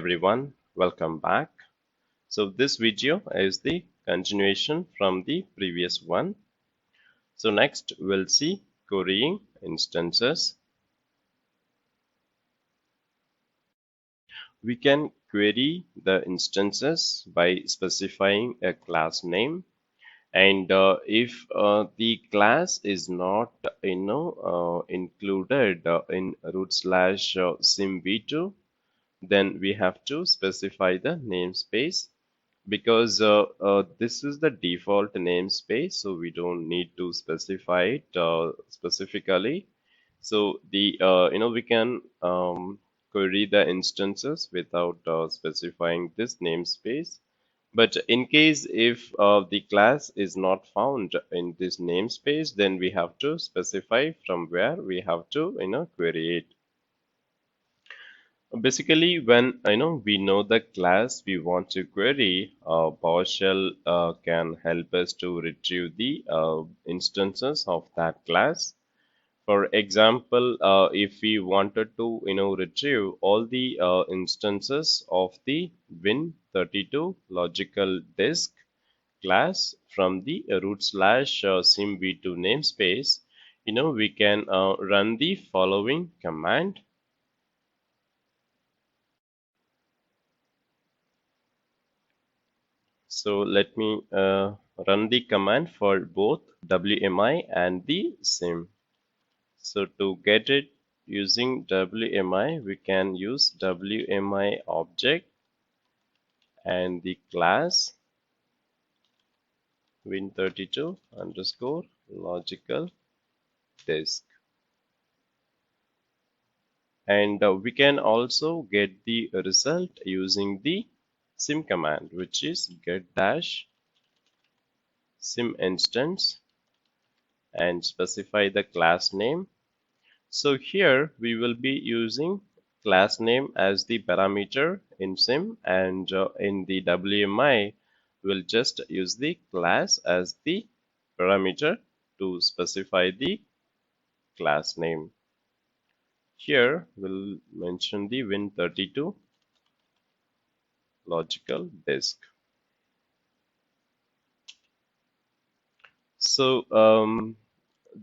everyone, welcome back. So this video is the continuation from the previous one. So next we'll see querying instances. We can query the instances by specifying a class name, and if the class is not included in root/CIM-v2, then we have to specify the namespace, because this is the default namespace, so we don't need to specify it specifically. So the we can query the instances without specifying this namespace. But in case if the class is not found in this namespace, then we have to specify from where we have to query it. Basically, when we know the class we want to query, PowerShell can help us to retrieve the instances of that class. For example, if we wanted to retrieve all the instances of the Win32 logical disk class from the root/CIM-v2 namespace, we can run the following command. So let me run the command for both WMI and the CIM. So to get it using WMI, we can use WMI-Object and the class Win32 underscore logical disk. And we can also get the result using the CIM command, which is get-CIM instance and specify the class name. So here we will be using class name as the parameter in CIM, and in the WMI we'll just use the class as the parameter to specify the class name. Here we'll mention the Win32 logical disk. So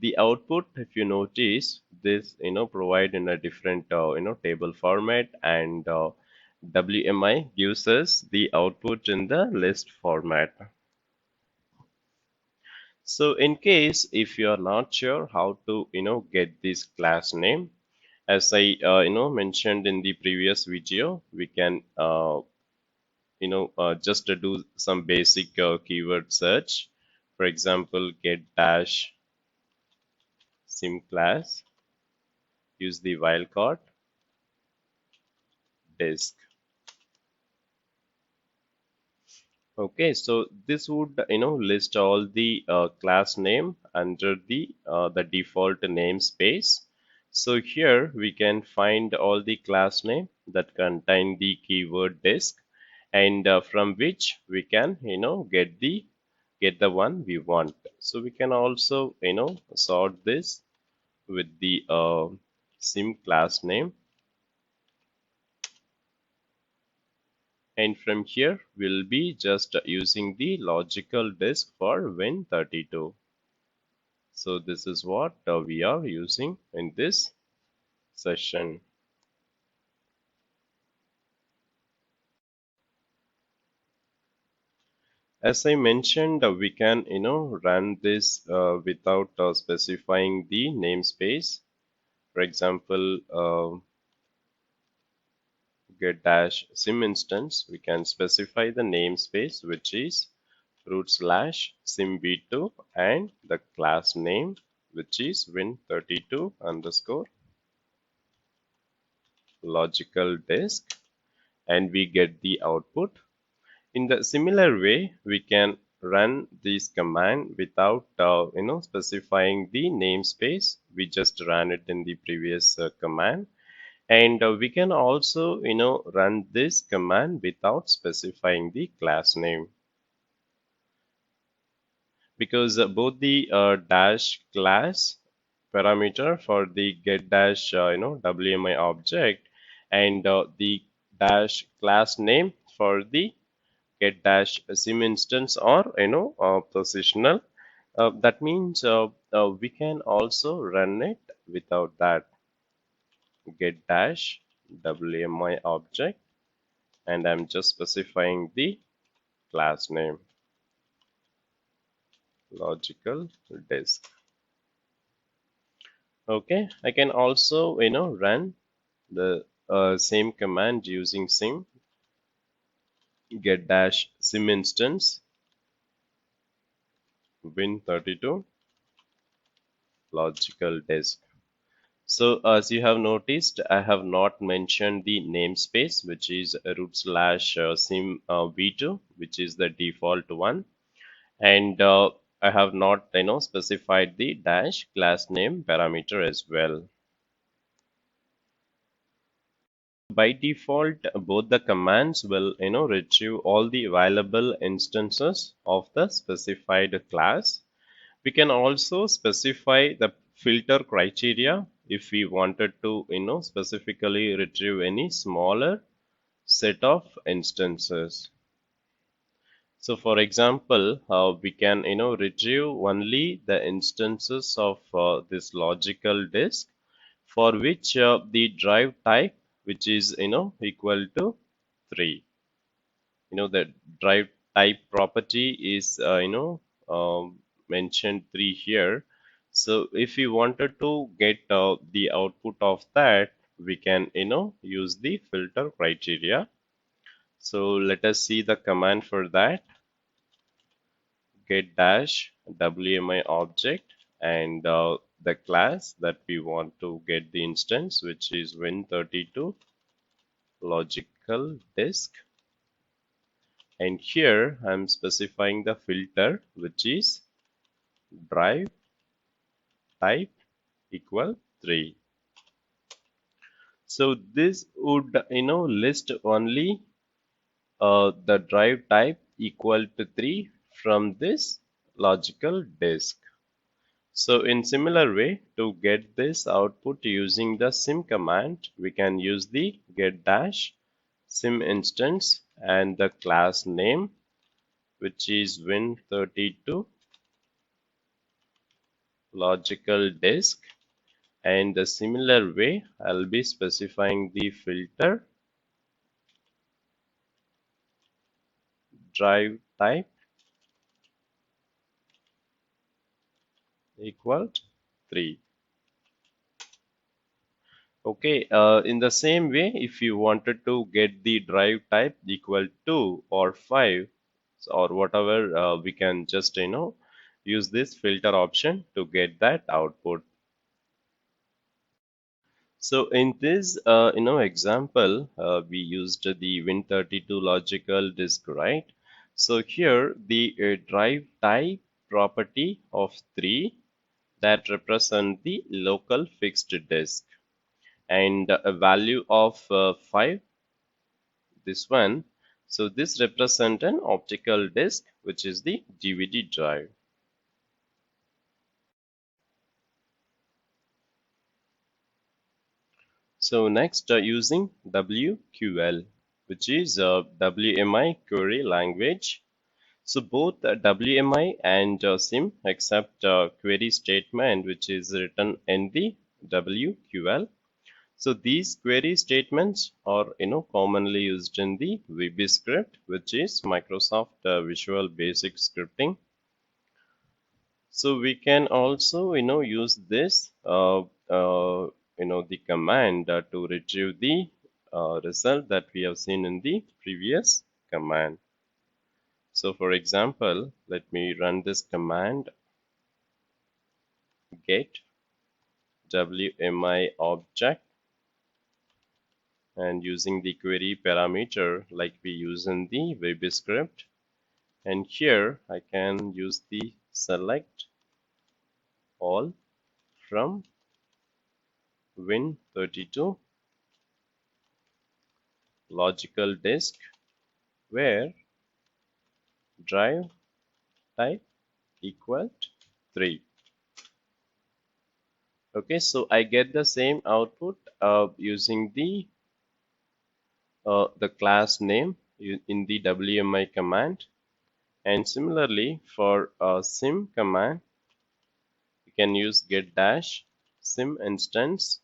the output, if you notice, this provide in a different table format, and WMI gives us the output in the list format. So in case if you are not sure how to get this class name, as I mentioned in the previous video, we can just do some basic keyword search. For example, get-sim class, use the wildcard disk. Okay, so this would list all the class name under the default namespace. So here we can find all the class name that contain the keyword disk, and from which we can get the one we want. So we can also sort this with the CIM class name, and from here we'll be just using the logical disk for Win32. So this is what we are using in this session. As I mentioned, we can run this without specifying the namespace. For example, get-sim instance, we can specify the namespace, which is root/CIM-v2, and the class name, which is Win32 underscore logical disk, and we get the output. In the similar way, we can run this command without specifying the namespace. We just ran it in the previous command, and we can also run this command without specifying the class name, because both the dash class parameter for the get-WMI object and the dash class name for the get dash sim instance or positional. That means we can also run it without that. Get dash WMI object, and I'm just specifying the class name logical disk. Okay, I can also run the same command using sim get dash sim instance win32 logical disk. So as you have noticed, I have not mentioned the namespace, which is root slash sim v2, which is the default one, and I have not specified the dash class name parameter as well. By default, both the commands will retrieve all the available instances of the specified class. We can also specify the filter criteria if we wanted to specifically retrieve any smaller set of instances. So for example, we can retrieve only the instances of this logical disk for which the drive type, which is equal to 3. The drive type property is mentioned 3 here. So if we wanted to get the output of that, we can use the filter criteria. So let us see the command for that. Get dash WMI object, and the class that we want to get the instance, which is win32 logical disk. And here I'm specifying the filter, which is drive type equal 3. So this would list only the drive type equal to 3 from this logical disk. So in similar way, to get this output using the sim command, we can use the get dash sim instance and the class name, which is win32 logical disk, and the similar way I'll be specifying the filter drive type equal 3. Okay, in the same way, if you wanted to get the drive type equal 2 or 5 or whatever, we can just use this filter option to get that output. So in this example, we used the win32 logical disk, right? So here the drive type property of 3 that represent the local fixed disk, and a value of 5, this one. So this represent an optical disk, which is the DVD drive. So next, using WQL, which is WMI query language. So both WMI and CIM accept query statement, which is written in the WQL. So these query statements are commonly used in the VB script, which is Microsoft Visual Basic Scripting. So we can also use this the command to retrieve the result that we have seen in the previous command. So for example, let me run this command get WMI object, and using the query parameter like we use in the VB script, and here I can use the select all from win32 logical disk where drive type equal 3. Okay, so I get the same output using the the class name in the WMI command. And similarly for sim command, we can use get dash sim instance,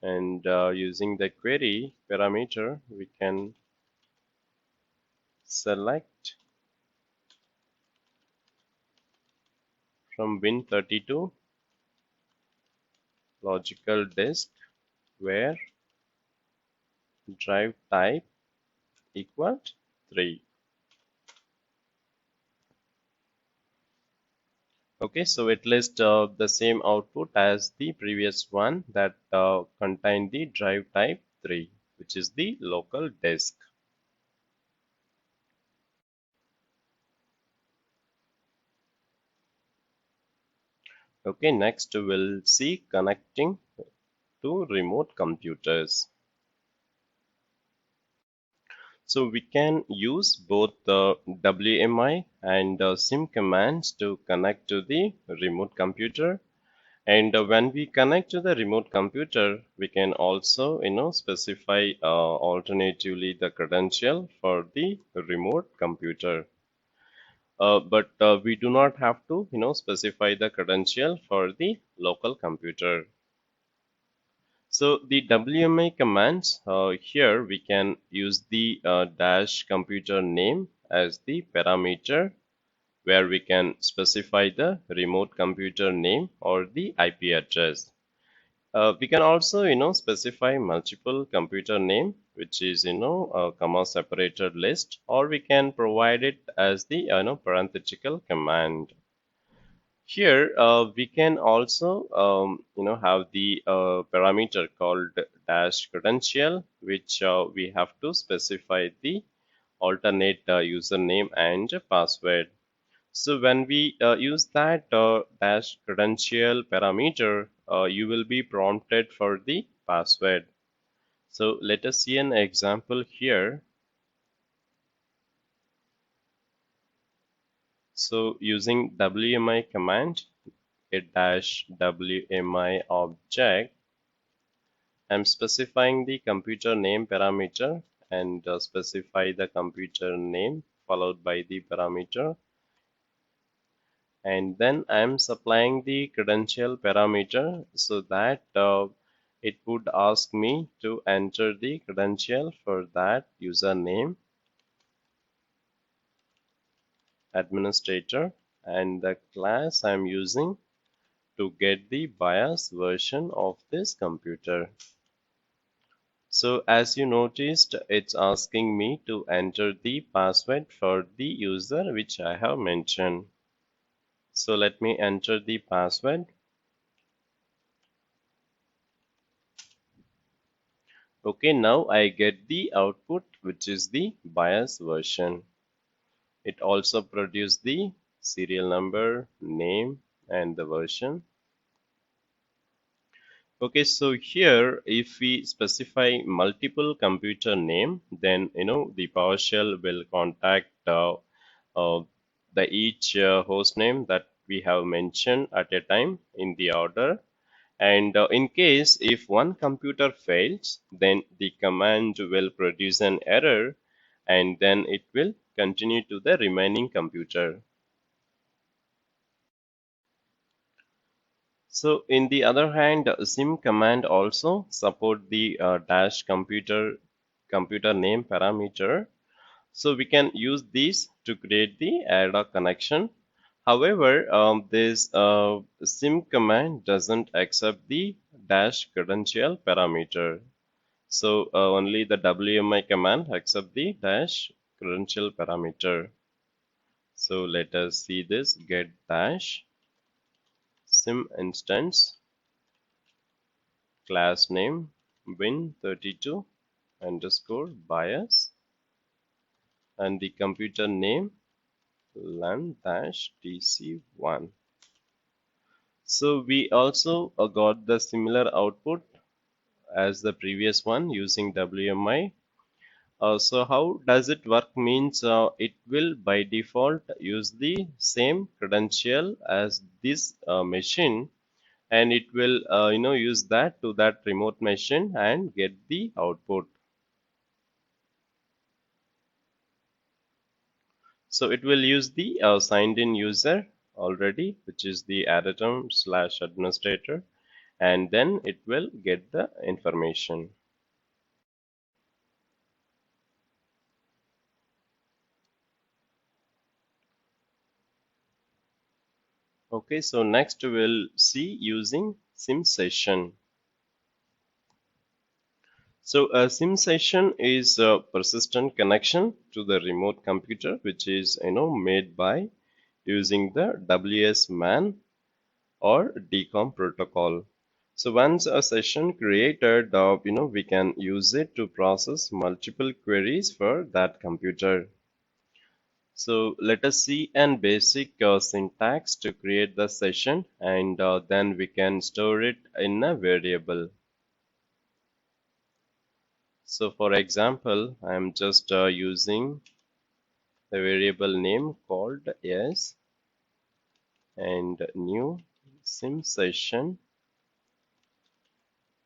and using the query parameter we can select from Win32 logical disk where drive type equals 3. Okay, so it lists the same output as the previous one that contained the drive type 3, which is the local disk. Okay, next we'll see connecting to remote computers. So we can use both the WMI and SIM commands to connect to the remote computer. And when we connect to the remote computer, we can also, specify alternatively the credential for the remote computer. But we do not have to, specify the credential for the local computer. So the WMI commands, here we can use the dash computer name as the parameter where we can specify the remote computer name or the IP address. We can also, specify multiple computer name, which is, a comma separated list, or we can provide it as the, parenthetical command. Here, we can also, have the parameter called dash credential, which we have to specify the alternate username and password. So when we use that dash credential parameter, you will be prompted for the password. So let us see an example here. So using WMI command, a dash WMI object, I'm specifying the computer name parameter and specify the computer name followed by the parameter. And then I'm supplying the credential parameter so that it would ask me to enter the credential for that username, administrator, and the class I'm using to get the BIOS version of this computer. So as you noticed, it's asking me to enter the password for the user which I have mentioned. So let me enter the password. Okay, now I get the output, which is the BIOS version. It also produced the serial number, name, and the version. Okay, so here if we specify multiple computer name, then the PowerShell will contact uh, the each host name that we have mentioned at a time in the order. And in case if one computer fails, then the command will produce an error and then it will continue to the remaining computer. So in the other hand, sim command also support the dash computer name parameter. So we can use these to create the ad hoc connection. However, this sim command doesn't accept the dash credential parameter. So only the WMI command accept the dash credential parameter. So let us see this get dash sim instance class name win32 underscore BIOS and the computer name LAN-DC1. So we also got the similar output as the previous one using WMI. So how does it work means it will by default use the same credential as this machine, and it will use that to that remote machine and get the output. So it will use the signed in user already, which is the editor/administrator, and then it will get the information. Okay, so next we'll see using CIM session. So a CIM session is a persistent connection to the remote computer, which is made by using the WS-MAN or DCOM protocol. So once a session created, we can use it to process multiple queries for that computer. So let us see an basic syntax to create the session, and then we can store it in a variable. So for example, I am just using a variable name called s and new CIM session,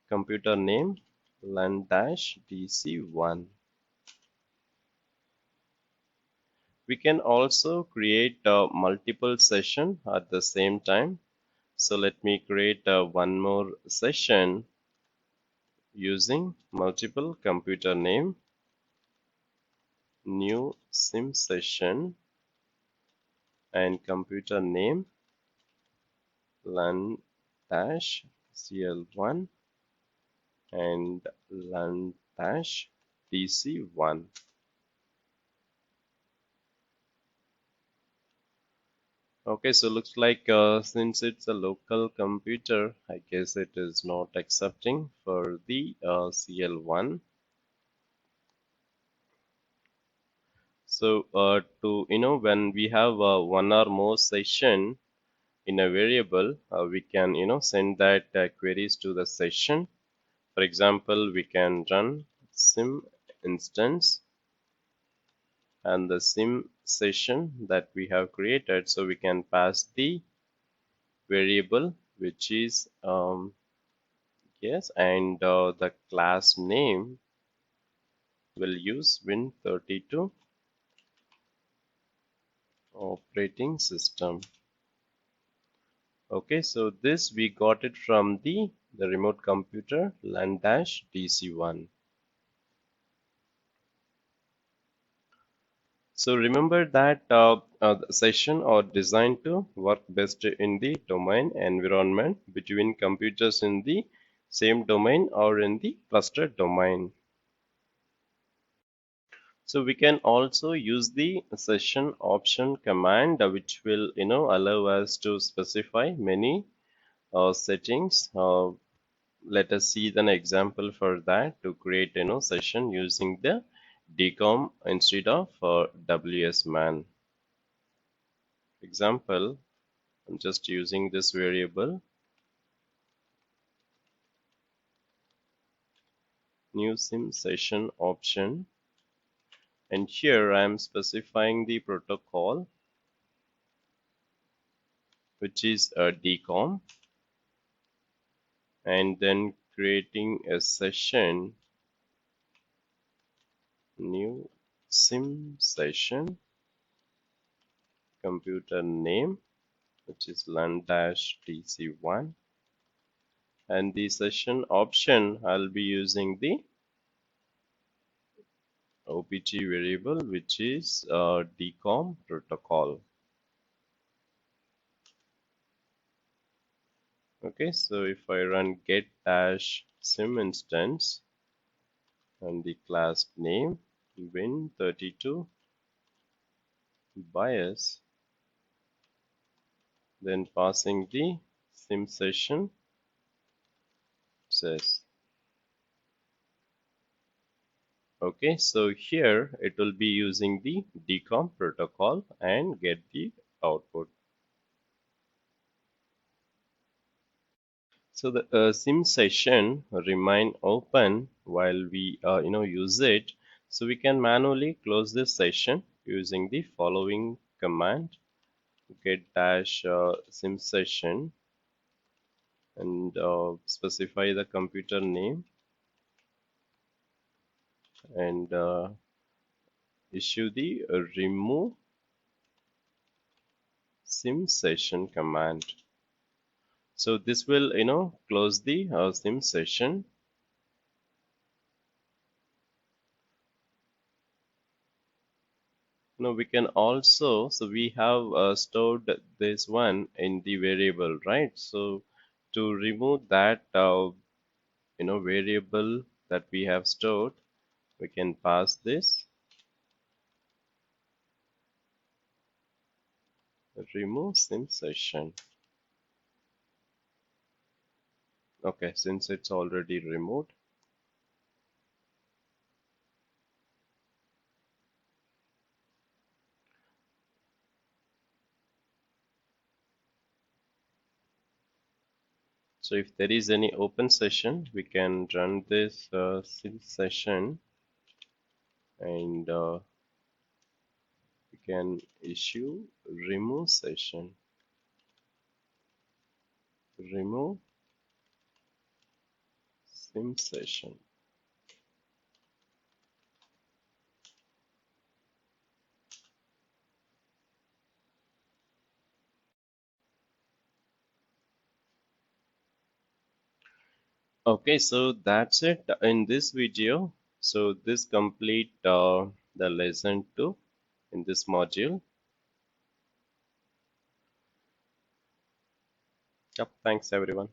computer name LAN-DC1. We can also create multiple sessions at the same time. So let me create one more session using multiple computer name, new CIM session, and computer name LAN-CL1 and LAN-DC1. Okay, so looks like since it's a local computer, I guess it is not accepting for the CL1. So when we have one or more session in a variable, we can send that queries to the session. For example, we can run CIM instance and the CIM session that we have created, so we can pass the variable which is yes, and the class name will use Win32 operating system. Okay, so this we got it from the remote computer LAN-DC1. So remember that the session are designed to work best in the domain environment between computers in the same domain or in the clustered domain. So we can also use the session option command, which will allow us to specify many settings. Let us see an example for that to create session using the DCOM instead of WS-MAN. Example, I'm just using this variable new CIM session option, and here I am specifying the protocol which is a DCOM, and then creating a session new CIM session, computer name which is LAN-DC1, and the session option I'll be using the OPT variable which is DCOM protocol. Okay, so if I run get dash CIM instance and the class name Win32 bias, then passing the CIM session says. Okay, so here it will be using the DCOM protocol and get the output. So the CIM session remain open while we use it. So we can manually close this session using the following command: get dash CIM session and specify the computer name and issue the remove CIM session command. So this will, close the CIM session. Now we can also, so we have stored this one in the variable, right? So to remove that, variable that we have stored, we can pass this remove CIM session. Okay, since it's already removed, so if there is any open session, we can run this CIM session, and we can issue remove session, remove CIM session. Okay, so that's it in this video. So this complete the lesson 2 in this module. Yep, thanks everyone.